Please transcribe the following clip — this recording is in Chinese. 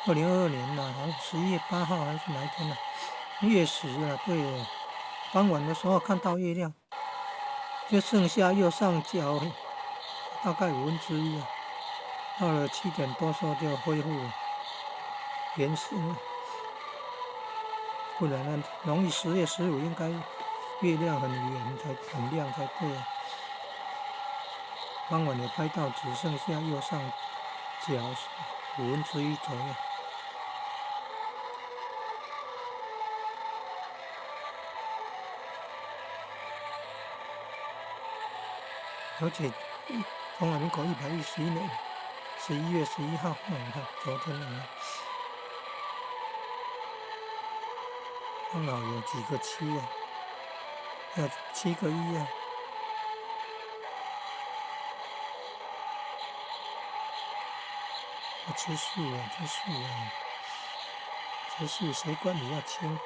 2022年呐、好像11月8号还是哪一天呐、月食啊，对哦，傍晚的时候看到月亮，就剩下右上角大概1/5啊，到了7点多时候就恢复圆形了，不然呢，农历10月15应该月亮很圆很亮才对啊。傍晚也拍到只剩下右上角1/5左右。而且中华民国111年11月11号，你看昨天呢，刚好有几个七啊，有7个1啊，吃素啊，吃素啊，吃素谁管你要轻？